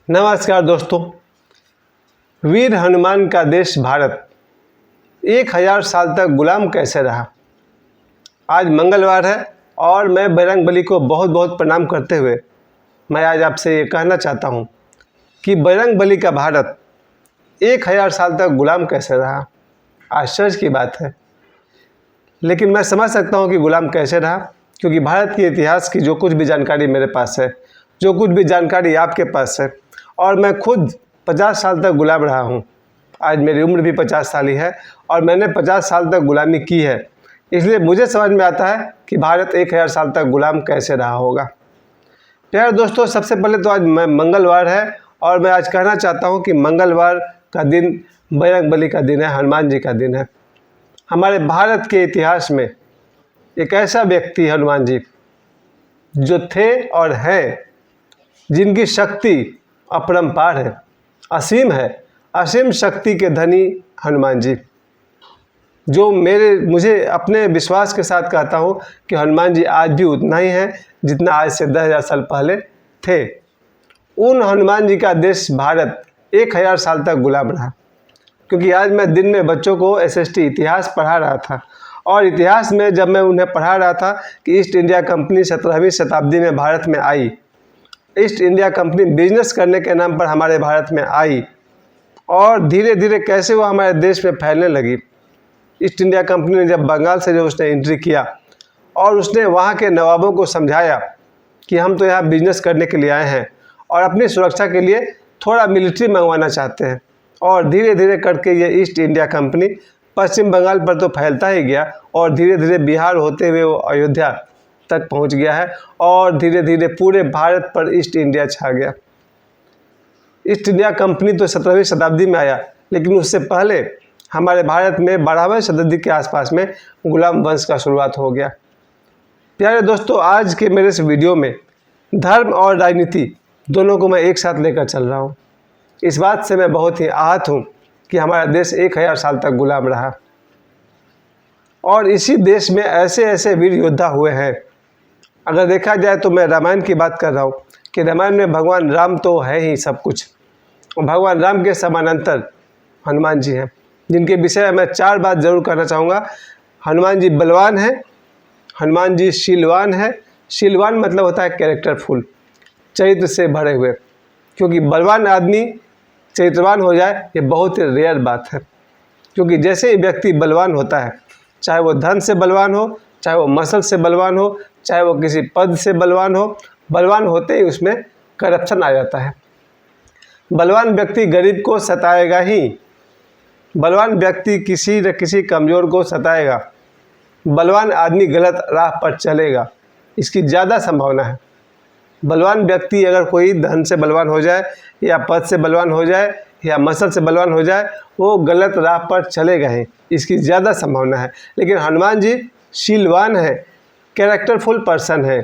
नमस्कार दोस्तों। वीर हनुमान का देश भारत 1000 साल तक गुलाम कैसे रहा। आज मंगलवार है और मैं बजरंगबली को बहुत बहुत प्रणाम करते हुए मैं आज आपसे ये कहना चाहता हूँ कि बजरंगबली का भारत 1000 साल तक गुलाम कैसे रहा। आश्चर्य की बात है, लेकिन मैं समझ सकता हूँ कि गुलाम कैसे रहा, क्योंकि भारत के इतिहास की जो कुछ भी जानकारी मेरे पास है, जो कुछ भी जानकारी आपके पास है, और मैं खुद 50 साल तक गुलाम रहा हूँ। आज मेरी उम्र भी 50 साल ही है और मैंने 50 साल तक गुलामी की है, इसलिए मुझे समझ में आता है कि भारत 1000 साल तक गुलाम कैसे रहा होगा। प्यारे दोस्तों, सबसे पहले तो आज मंगलवार है और मैं आज कहना चाहता हूँ कि मंगलवार का दिन बजरंगबली का दिन है, हनुमान जी का दिन है। हमारे भारत के इतिहास में एक ऐसा व्यक्ति हनुमान जी जो थे और हैं, जिनकी शक्ति अपरंपार है, असीम है, असीम शक्ति के धनी हनुमान जी, जो मुझे अपने विश्वास के साथ कहता हूँ कि हनुमान जी आज भी उतना ही है जितना आज से 10,000 साल पहले थे। उन हनुमान जी का देश भारत 1000 साल तक गुलाम रहा। क्योंकि आज मैं दिन में बच्चों को SST इतिहास पढ़ा रहा था, और इतिहास में जब मैं उन्हें पढ़ा रहा था कि ईस्ट इंडिया कंपनी 17वीं शताब्दी में भारत में आई, ईस्ट इंडिया कंपनी बिजनेस करने के नाम पर हमारे भारत में आई और धीरे धीरे कैसे वो हमारे देश में फैलने लगी। ईस्ट इंडिया कंपनी ने जब बंगाल से जो उसने एंट्री किया और उसने वहाँ के नवाबों को समझाया कि हम तो यहाँ बिजनेस करने के लिए आए हैं और अपनी सुरक्षा के लिए थोड़ा मिलिट्री मंगवाना चाहते हैं, और धीरे धीरे करके ये ईस्ट इंडिया कंपनी पश्चिम बंगाल पर तो फैलता ही गया और धीरे धीरे बिहार होते हुए वो अयोध्या तक पहुंच गया है और धीरे धीरे पूरे भारत पर ईस्ट इंडिया छा गया। ईस्ट इंडिया कंपनी तो 17वीं शताब्दी में आया, लेकिन उससे पहले हमारे भारत में 12वें शताब्दी के आसपास में गुलाम वंश का शुरुआत हो गया। प्यारे दोस्तों, आज के मेरे इस वीडियो में धर्म और राजनीति दोनों को मैं एक साथ लेकर चल रहा हूँ। इस बात से मैं बहुत ही आहत हूँ कि हमारा देश 1000 साल तक गुलाम रहा, और इसी देश में ऐसे ऐसे वीर योद्धा हुए हैं। अगर देखा जाए तो मैं रामायण की बात कर रहा हूँ कि रामायण में भगवान राम तो है ही सब कुछ, और भगवान राम के समानांतर हनुमान जी हैं, जिनके विषय में मैं 4 बात जरूर कहना चाहूँगा। हनुमान जी बलवान हैं, हनुमान जी शीलवान है। शीलवान मतलब होता है कैरेक्टरफुल, चरित्र से भरे हुए, क्योंकि बलवान आदमी चरित्रवान हो जाए ये बहुत ही रेयर बात है। क्योंकि जैसे ही व्यक्ति बलवान होता है, चाहे वो धन से बलवान हो, चाहे वो मसल से बलवान हो, चाहे वो किसी पद से बलवान हो, बलवान होते ही उसमें करप्शन आ जाता है। बलवान व्यक्ति गरीब को सताएगा ही, बलवान व्यक्ति किसी न किसी कमज़ोर को सताएगा, बलवान आदमी गलत राह पर चलेगा, इसकी ज़्यादा संभावना है। बलवान व्यक्ति अगर कोई धन से बलवान हो जाए या पद से बलवान हो जाए या मसल से बलवान हो जाए, वो गलत राह पर चलेगा ही, इसकी ज़्यादा संभावना है। लेकिन हनुमान जी शीलवान है, कैरेक्टरफुल पर्सन है।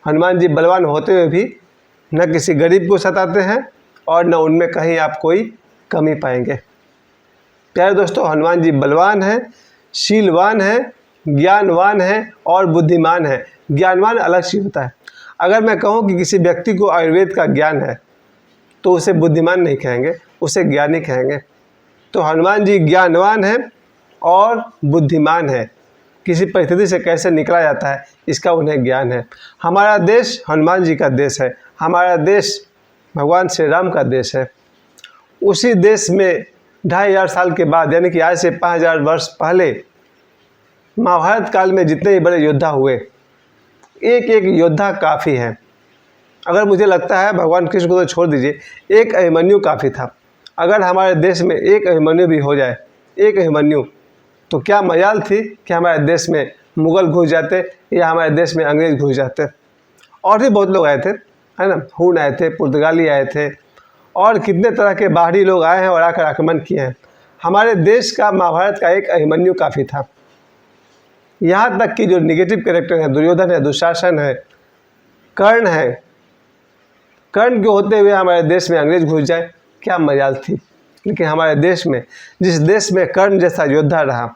हनुमान जी बलवान होते हुए भी न किसी गरीब को सताते हैं और न उनमें कहीं आप कोई कमी पाएंगे। प्यारे दोस्तों, हनुमान जी बलवान हैं, शीलवान हैं, ज्ञानवान हैं और बुद्धिमान हैं। ज्ञानवान अलग चीज़ होता है। अगर मैं कहूँ कि किसी व्यक्ति को आयुर्वेद का ज्ञान है तो उसे बुद्धिमान नहीं कहेंगे, उसे ज्ञानी कहेंगे। तो हनुमान जी ज्ञानवान हैं और बुद्धिमान है। किसी परिस्थिति से कैसे निकला जाता है इसका उन्हें ज्ञान है। हमारा देश हनुमान जी का देश है, हमारा देश भगवान श्री राम का देश है। उसी देश में 2500 साल के बाद, यानी कि आज से 5000 वर्ष पहले महाभारत काल में जितने ही बड़े योद्धा हुए, एक एक योद्धा काफ़ी है। अगर मुझे लगता है भगवान कृष्ण को तो छोड़ दीजिए, एक अभिमन्यु काफ़ी था। अगर हमारे देश में एक अभिमन्यु भी हो जाए, एक अभिमन्यु, तो क्या मजाल थी कि हमारे देश में मुग़ल घुस जाते या हमारे देश में अंग्रेज़ घुस जाते। और भी बहुत लोग आए थे, है ना, हूण आए थे, पुर्तगाली आए थे, और कितने तरह के बाहरी लोग आए हैं और आकर आक्रमण किए हैं। हमारे देश का महाभारत का एक अभिमन्यु काफ़ी था। यहाँ तक कि जो निगेटिव कैरेक्टर है, दुर्योधन है, दुशासन है, कर्ण है, कर्ण के होते हुए हमारे देश में अंग्रेज घुस जाए, क्या मजाल थी। लेकिन हमारे देश में, जिस देश में कर्ण जैसा योद्धा रहा,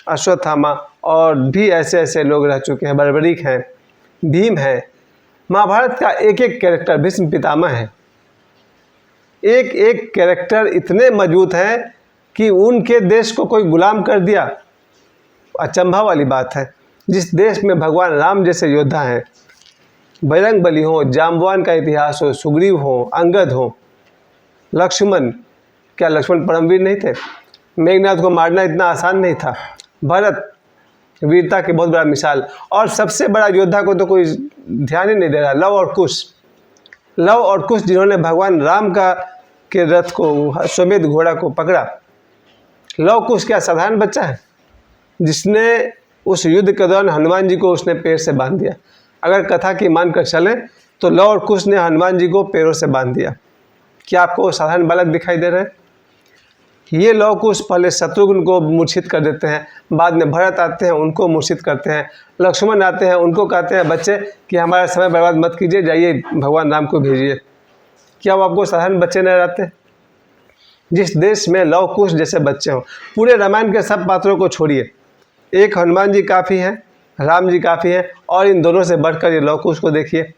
अश्वत्थामा और भी ऐसे ऐसे लोग रह चुके हैं, बर्बरीक हैं, भीम है, महाभारत का एक एक कैरेक्टर, भीष्म पितामह है, एक एक कैरेक्टर इतने मजबूत हैं कि उनके देश को कोई गुलाम कर दिया, अचंभा वाली बात है। जिस देश में भगवान राम जैसे योद्धा हैं, बजरंगबली हो, जाम्बवान का इतिहास हो, सुग्रीव हो, अंगद हो, लक्ष्मण, क्या लक्ष्मण परमवीर नहीं थे? मेघनाथ को मारना इतना आसान नहीं था। भरत वीरता की बहुत बड़ा मिसाल, और सबसे बड़ा योद्धा को तो कोई ध्यान ही नहीं दे रहा, लव और कुश जिन्होंने भगवान राम के रथ को, श्वेत घोड़ा को पकड़ा। लव कुश क्या साधारण बच्चा है, जिसने उस युद्ध के दौरान हनुमान जी को उसने पैर से बांध दिया। अगर कथा की मानकर चलें तो लव और कुश ने हनुमान जी को पैरों से बांध दिया। क्या आपको साधारण बालक दिखाई दे रहे हैं? ये लव कुश पहले शत्रुघ्न को मूर्छित कर देते हैं, बाद में भरत आते हैं, उनको मूर्छित करते हैं, लक्ष्मण आते हैं, उनको कहते हैं बच्चे कि हमारा समय बर्बाद मत कीजिए, जाइए भगवान राम को भेजिए। क्या वो आपको साधारण बच्चे नजर आते? जिस देश में लव कुश जैसे बच्चे हों, पूरे रामायण के सब पात्रों को छोड़िए, एक हनुमान जी काफ़ी हैं, राम जी काफ़ी हैं, और इन दोनों से बढ़कर ये लव कुश को देखिए,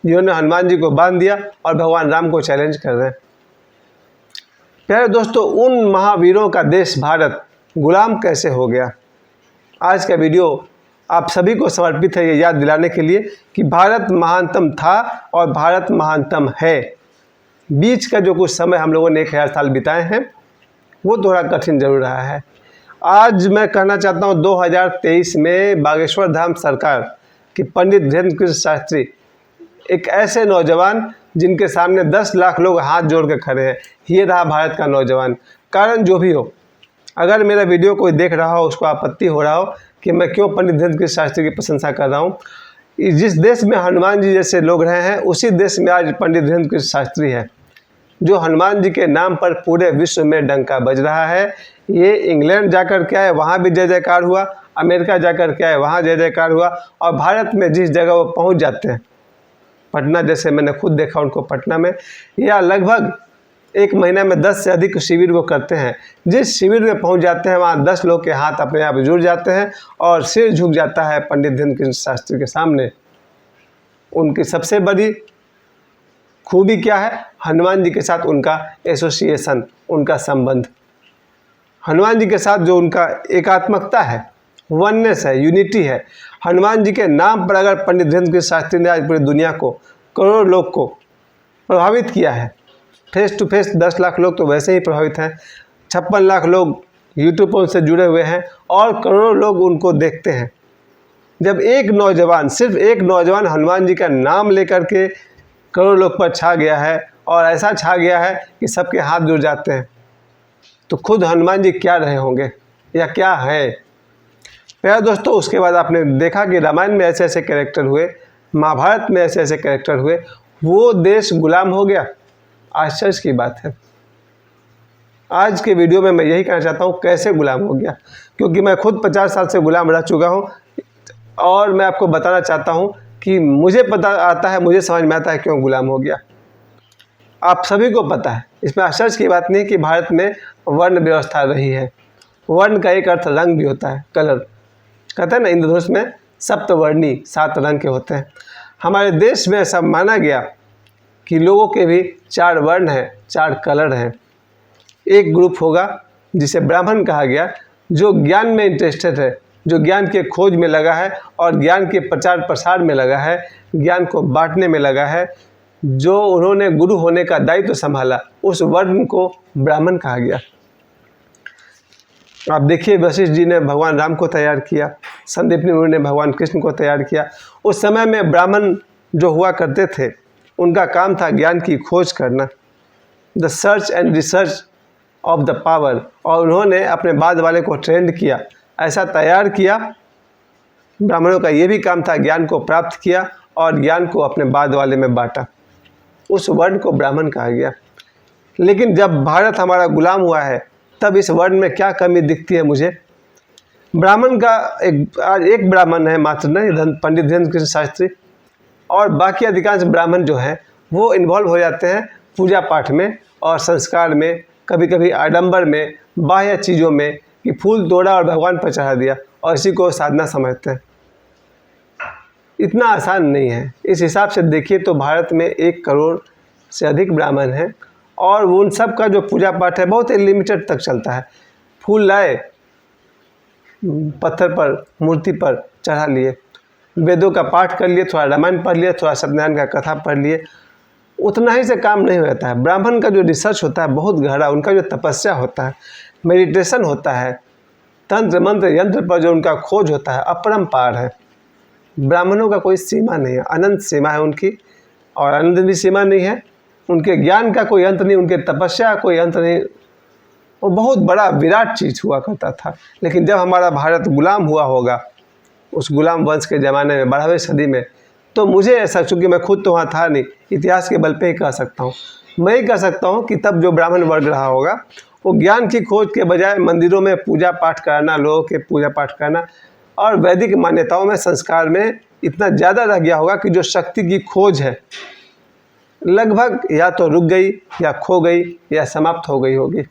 जिन्होंने हनुमान जी को बांध दिया और भगवान राम को चैलेंज कर रहे हैं। प्यारे दोस्तों, उन महावीरों का देश भारत गुलाम कैसे हो गया? आज का वीडियो आप सभी को समर्पित है ये याद दिलाने के लिए कि भारत महानतम था और भारत महानतम है। बीच का जो कुछ समय हम लोगों ने 1000 साल बिताए हैं वो थोड़ा कठिन जरूर रहा है। आज मैं कहना चाहता हूँ 2023 में बागेश्वर धाम सरकार कि पंडित धीरेन्द्र कृष्ण शास्त्री एक ऐसे नौजवान जिनके सामने 10 लाख लोग हाथ जोड़ के खड़े हैं, ये रहा भारत का नौजवान। कारण जो भी हो, अगर मेरा वीडियो कोई देख रहा हो, उसको आपत्ति हो रहा हो कि मैं क्यों पंडित धीरेन्द्र कृष्ण शास्त्री की प्रशंसा कर रहा हूँ, जिस देश में हनुमान जी जैसे लोग रहे हैं उसी देश में आज पंडित धीरेन्द्र कृष्ण शास्त्री है, जो हनुमान जी के नाम पर पूरे विश्व में डंका बज रहा है। ये इंग्लैंड जाकर के आए, वहाँ भी जय जयकार हुआ, अमेरिका जाकर के आए, वहाँ जय जयकार हुआ, और भारत में जिस जगह वो पहुँच जाते हैं, पटना जैसे मैंने खुद देखा उनको पटना में, या लगभग एक महीने में 10 से अधिक शिविर वो करते हैं। जिस शिविर में पहुंच जाते हैं वहाँ 10 लोग के हाथ अपने आप जुड़ जाते हैं और सिर झुक जाता है पंडित धीरेन्द्र कृष्ण शास्त्री के सामने। उनकी सबसे बड़ी खूबी क्या है? हनुमान जी के साथ उनका एसोसिएशन, उनका संबंध। हनुमान जी के साथ जो उनका एकात्मकता है, वननेस है, यूनिटी है। हनुमान जी के नाम पर अगर पंडित धीरेन्द्र कृष्ण शास्त्री ने आज पूरी दुनिया को, करोड़ों लोग को प्रभावित किया है, फेस टू फेस 10 लाख लोग तो वैसे ही प्रभावित हैं, 56 लाख लोग यूट्यूब पर उनसे जुड़े हुए हैं और करोड़ों लोग उनको देखते हैं। जब एक नौजवान, सिर्फ एक नौजवान हनुमान जी का नाम लेकर के करोड़ों लोग पर छा गया है, और ऐसा छा गया है कि सबके हाथ जुड़ जाते हैं, तो खुद हनुमान जी क्या रहे होंगे या क्या है? प्यारे दोस्तों, उसके बाद आपने देखा कि रामायण में ऐसे ऐसे कैरेक्टर हुए, महाभारत में ऐसे ऐसे कैरेक्टर हुए, वो देश गुलाम हो गया। आश्चर्य की बात है। आज के वीडियो में मैं यही कहना चाहता हूँ कैसे गुलाम हो गया, क्योंकि मैं खुद 50 साल से गुलाम रह चुका हूँ, और मैं आपको बताना चाहता हूँ कि मुझे पता आता है, मुझे समझ में आता है क्यों गुलाम हो गया। आप सभी को पता है, इसमें आश्चर्य की बात नहीं कि भारत में वर्ण व्यवस्था रही है। वर्ण का एक अर्थ रंग भी होता है, कलर। कहते हैं ना, इंद्रधनुष में सप्तवर्णी 7 रंग के होते हैं। हमारे देश में ऐसा माना गया कि लोगों के भी 4 वर्ण हैं, 4 कलर हैं। एक ग्रुप होगा जिसे ब्राह्मण कहा गया, जो ज्ञान में इंटरेस्टेड है, जो ज्ञान के खोज में लगा है और ज्ञान के प्रचार प्रसार में लगा है, ज्ञान को बांटने में लगा है, जो उन्होंने गुरु होने का दायित्व संभाला, उस वर्ण को ब्राह्मण कहा गया। आप देखिए, वशिष्ठ जी ने भगवान राम को तैयार किया, संदीपनी मुनि ने भगवान कृष्ण को तैयार किया। उस समय में ब्राह्मण जो हुआ करते थे, उनका काम था ज्ञान की खोज करना, the search and research of the power, और उन्होंने अपने बाद वाले को ट्रेंड किया, ऐसा तैयार किया। ब्राह्मणों का ये भी काम था, ज्ञान को प्राप्त किया और ज्ञान को अपने बाद वाले में बांटा। उस वर्ण को ब्राह्मण कहा गया। लेकिन जब भारत हमारा गुलाम हुआ है, तब इस वर्ण में क्या कमी दिखती है मुझे? ब्राह्मण का एक ब्राह्मण है मात्र नहीं, पंडित धीरेन्द्र कृष्ण शास्त्री, और बाकी अधिकांश ब्राह्मण जो हैं वो इन्वॉल्व हो जाते हैं पूजा पाठ में और संस्कार में, कभी कभी आडंबर में, बाह्य चीज़ों में, कि फूल तोड़ा और भगवान पर चढ़ा दिया और इसी को साधना समझते हैं। इतना आसान नहीं है। इस हिसाब से देखिए तो भारत में 1 करोड़ से अधिक ब्राह्मण हैं और उन सब का जो पूजा पाठ है बहुत ही लिमिटेड तक चलता है। फूल लाए, पत्थर पर, मूर्ति पर चढ़ा लिए, वेदों का पाठ कर लिए, थोड़ा रामायण पढ़ लिए, थोड़ा सत्यनारायण का कथा पढ़ लिए, उतना ही से काम नहीं होता है। ब्राह्मण का जो रिसर्च होता है बहुत गहरा, उनका जो तपस्या होता है, मेडिटेशन होता है, तंत्र मंत्र यंत्र पर जो उनका खोज होता है अपरंपार है। ब्राह्मणों का कोई सीमा नहीं है, अनंत सीमा है उनकी, और अनंत भी सीमा नहीं है। उनके ज्ञान का कोई अंत नहीं, उनके तपस्या का कोई अंत नहीं। वो बहुत बड़ा विराट चीज़ हुआ करता था। लेकिन जब हमारा भारत गुलाम हुआ होगा, उस गुलाम वंश के ज़माने में 12वीं सदी में, तो मुझे ऐसा, चूँकि मैं खुद तो वहाँ था नहीं, इतिहास के बल पे ही कह सकता हूँ, मैं ही कह सकता हूँ कि तब जो ब्राह्मण वर्ग रहा होगा वो ज्ञान की खोज के बजाय मंदिरों में पूजा पाठ कराना, लोगों के पूजा पाठ करना और वैदिक मान्यताओं में, संस्कार में इतना ज़्यादा रह गया होगा कि जो शक्ति की खोज है लगभग या तो रुक गई या खो गई या समाप्त हो गई होगी।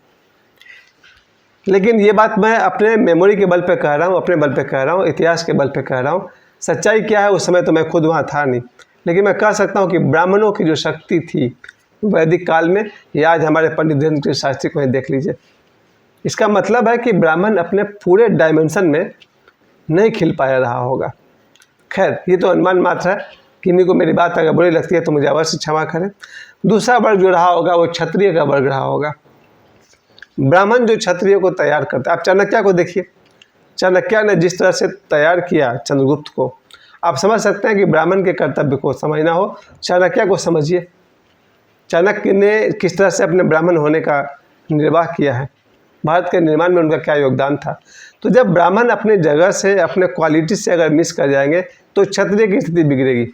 लेकिन ये बात मैं अपने मेमोरी के बल पे कह रहा हूँ, अपने बल पे कह रहा हूँ, इतिहास के बल पे कह रहा हूँ। सच्चाई क्या है उस समय तो मैं खुद वहाँ था नहीं, लेकिन मैं कह सकता हूँ कि ब्राह्मणों की जो शक्ति थी वैदिक काल में, ये आज हमारे पंडित धीरेन्द्र शास्त्री को ही देख लीजिए। इसका मतलब है कि ब्राह्मण अपने पूरे डायमेंशन में नहीं खिल पाया रहा होगा। खैर, ये तो अनुमान मात्र है, किन्हीं को मेरी बात अगर बुरी लगती है तो मुझे अवश्य क्षमा करें। दूसरा वर्ग जो रहा होगा वो क्षत्रिय का वर्ग रहा होगा। ब्राह्मण जो क्षत्रिय को तैयार करता है, आप चाणक्य को देखिए, चाणक्य ने जिस तरह से तैयार किया चंद्रगुप्त को, आप समझ सकते हैं कि ब्राह्मण के कर्तव्य को समझना हो, चाणक्य को समझिए। चाणक्य ने किस तरह से अपने ब्राह्मण होने का निर्वाह किया है, भारत के निर्माण में उनका क्या योगदान था। तो जब ब्राह्मण अपने जगह से, अपने क्वालिटी से अगर मिस कर जाएंगे तो क्षत्रिय की स्थिति बिगड़ेगी।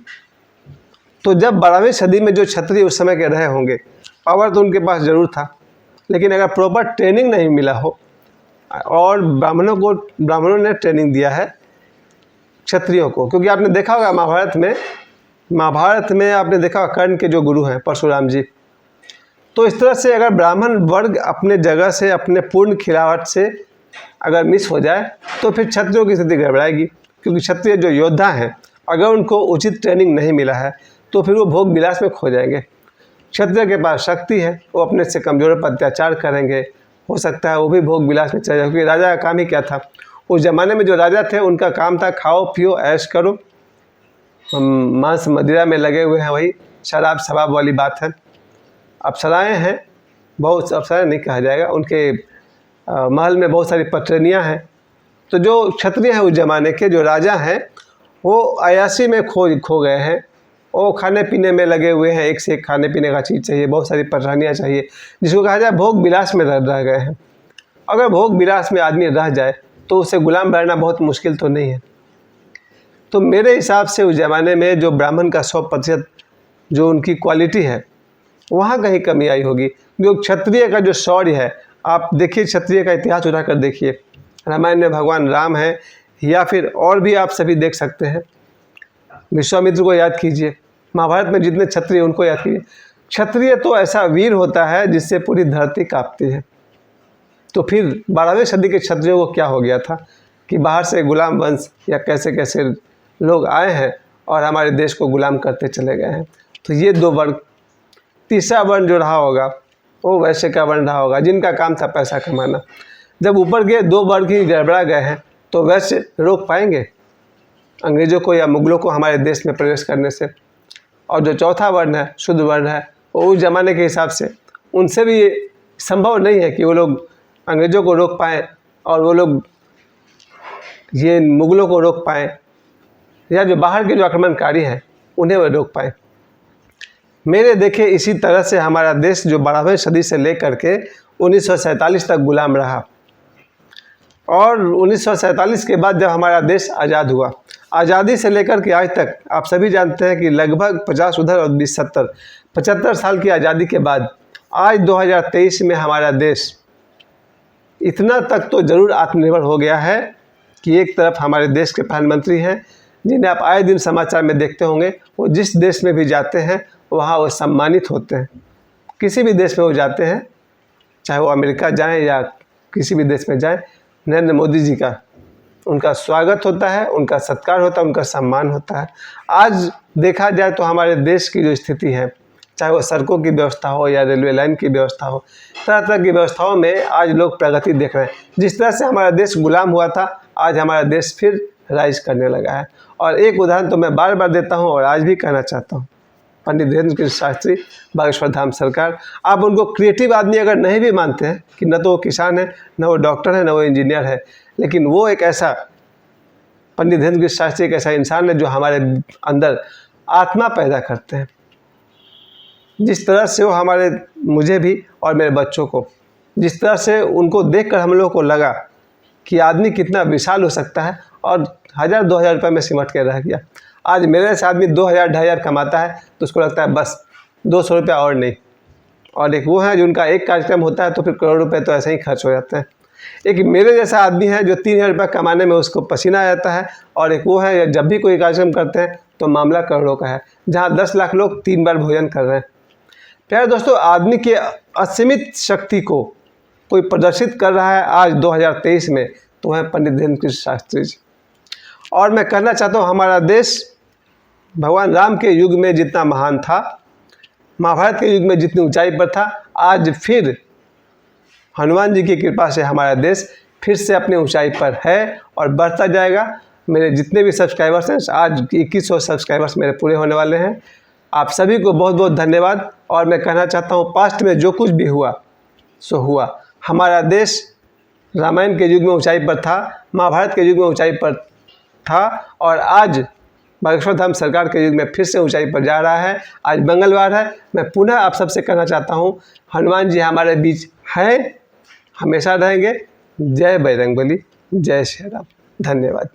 तो जब 12वीं सदी में जो क्षत्रिय उस समय के रहे होंगे, पावर तो उनके पास जरूर था, लेकिन अगर प्रॉपर ट्रेनिंग नहीं मिला हो, और ब्राह्मणों ने ट्रेनिंग दिया है क्षत्रियों को, क्योंकि आपने देखा होगा महाभारत में आपने देखा होगा कर्ण के जो गुरु हैं परशुराम जी। तो इस तरह से अगर ब्राह्मण वर्ग अपने जगह से, अपने पूर्ण खिलावट से अगर मिस हो जाए तो फिर क्षत्रियों की स्थिति गड़बड़ाएगी, क्योंकि क्षत्रिय जो योद्धा हैं अगर उनको उचित ट्रेनिंग नहीं मिला है तो फिर वो भोग विलास में खो जाएंगे। क्षत्रिय के पास शक्ति है, वो अपने से कमजोरों पर अत्याचार करेंगे, हो सकता है वो भी भोग विलास में चले जाए, क्योंकि राजा का काम ही क्या था। उस ज़माने में जो राजा थे उनका काम था खाओ पियो ऐश करो, मांस मदिरा में लगे हुए हैं, वही शराब शबाब वाली बात है। अप्सराएँ हैं, बहुत अप्सराएँ नहीं कहा जाएगा, उनके महल में बहुत सारी पटरनियाँ हैं। तो जो क्षत्रिय हैं उस ज़माने के, जो राजा हैं, वो अयासी में खो गए हैं। वो खाने पीने में लगे हुए हैं, एक से एक खाने पीने का चीज़ चाहिए, बहुत सारी पटरानियाँ चाहिए, जिसको कहा जाए भोग विलास में रह गए हैं। अगर भोग विलास में आदमी रह जाए तो उसे गुलाम रहना बहुत मुश्किल तो नहीं है। तो मेरे हिसाब से उस ज़माने में जो ब्राह्मण का 100% जो उनकी क्वालिटी है वहाँ कहीं कमी आई होगी। जो क्षत्रिय का जो शौर्य है, आप देखिए क्षत्रिय का इतिहास उठा कर देखिए, रामायण में भगवान राम है, या फिर और भी आप सभी देख सकते हैं, विश्वामित्र को याद कीजिए, महाभारत में जितने क्षत्रिय उनको याद कीजिए। क्षत्रिय तो ऐसा वीर होता है जिससे पूरी धरती कांपती है। तो फिर 12वीं सदी के क्षत्रियों को क्या हो गया था कि बाहर से गुलाम वंश या कैसे कैसे लोग आए हैं और हमारे देश को गुलाम करते चले गए हैं। तो ये दो वर्ग, तीसरा वर्ण जो रहा होगा वो वैश्य का वर्ण रहा होगा, जिनका काम था पैसा कमाना। जब ऊपर के दो वर्ग ही गड़बड़ा गए हैं तो वैश्य रोक पाएंगे अंग्रेज़ों को या मुगलों को हमारे देश में प्रवेश करने से। और जो चौथा वर्ण है, शुद्ध वर्ण है, वो उस ज़माने के हिसाब से उनसे भी ये संभव नहीं है कि वो लोग अंग्रेज़ों को रोक पाएँ और वो लोग ये मुगलों को रोक पाएँ, या जो बाहर के जो आक्रमणकारी हैं उन्हें वो रोक पाएँ। मेरे देखे इसी तरह से हमारा देश जो 12वीं सदी से लेकर के 1947 तक गुलाम रहा, और 1947 के बाद जब हमारा देश आज़ाद हुआ, आज़ादी से लेकर के आज तक आप सभी जानते हैं कि लगभग 50 उधर और 20 70 75 साल की आज़ादी के बाद आज 2023 में हमारा देश इतना तक तो ज़रूर आत्मनिर्भर हो गया है कि एक तरफ हमारे देश के प्रधानमंत्री हैं जिन्हें आप आए दिन समाचार में देखते होंगे, वो जिस देश में भी जाते हैं वहाँ वो सम्मानित होते हैं। किसी भी देश में वो जाते हैं, चाहे वो अमेरिका जाएं या किसी भी देश में जाएं, नरेंद्र मोदी जी का उनका स्वागत होता है, उनका सत्कार होता है, उनका सम्मान होता है। आज देखा जाए तो हमारे देश की जो स्थिति है, चाहे वो सड़कों की व्यवस्था हो या रेलवे लाइन की व्यवस्था हो, तरह तरह की व्यवस्थाओं में आज लोग प्रगति देख रहे हैं। जिस तरह से हमारा देश गुलाम हुआ था, आज हमारा देश फिर राइज करने लगा है। और एक उदाहरण तो मैं बार बार देता हूँ और आज भी कहना चाहता हूँ, पंडित धीरेन्द्र कृष्ण शास्त्री, बागेश्वर धाम सरकार। आप उनको क्रिएटिव आदमी अगर नहीं भी मानते हैं कि न तो वो किसान है, न वो डॉक्टर है, न वो इंजीनियर है, लेकिन वो एक ऐसा पंडित धीरेन्द्र कृष्ण शास्त्री एक ऐसा इंसान है जो हमारे अंदर आत्मा पैदा करते हैं। जिस तरह से वो मुझे भी और मेरे बच्चों को, जिस तरह से उनको देखकर हम लोगों को लगा कि आदमी कितना विशाल हो सकता है और 1000-2000 रुपये में सिमट के रह गया। आज मेरे से आदमी 2000-2500 कमाता है तो उसको लगता है बस 200 रुपया और नहीं। और एक वो है जो उनका एक कार्यक्रम होता है तो फिर करोड़ रुपए तो ऐसे ही खर्च हो जाते हैं। एक मेरे जैसा आदमी है जो 3000 रुपये कमाने में उसको पसीना आ जाता है, और एक वो है जब भी कोई कार्यक्रम करते हैं तो मामला करोड़ों का है, जहाँ 10 लाख लोग 3 बार भोजन कर रहे हैं। प्यारे दोस्तों, आदमी की असीमित शक्ति को कोई प्रदर्शित कर रहा है आज 2023 में, तो वह पंडित धीरेन्द्र कृष्ण शास्त्री जी। और मैं कहना चाहता हूँ, हमारा देश भगवान राम के युग में जितना महान था, महाभारत के युग में जितनी ऊंचाई पर था, आज फिर हनुमान जी की कृपा से हमारा देश फिर से अपनी ऊंचाई पर है और बढ़ता जाएगा। मेरे जितने भी सब्सक्राइबर्स हैं, आज 2100 सब्सक्राइबर्स मेरे पूरे होने वाले हैं। आप सभी को बहुत बहुत धन्यवाद। और मैं कहना चाहता हूँ, पास्ट में जो कुछ भी हुआ सो हुआ। हमारा देश रामायण के युग में ऊंचाई पर था, महाभारत के युग में ऊंचाई पर था, और आज बागेश्वर धाम सरकार के युग में फिर से ऊंचाई पर जा रहा है। आज मंगलवार है। मैं पुनः आप सबसे कहना चाहता हूँ, हनुमान जी हमारे बीच हैं, हमेशा रहेंगे। जय बजरंगबली, जय श्री राम। धन्यवाद।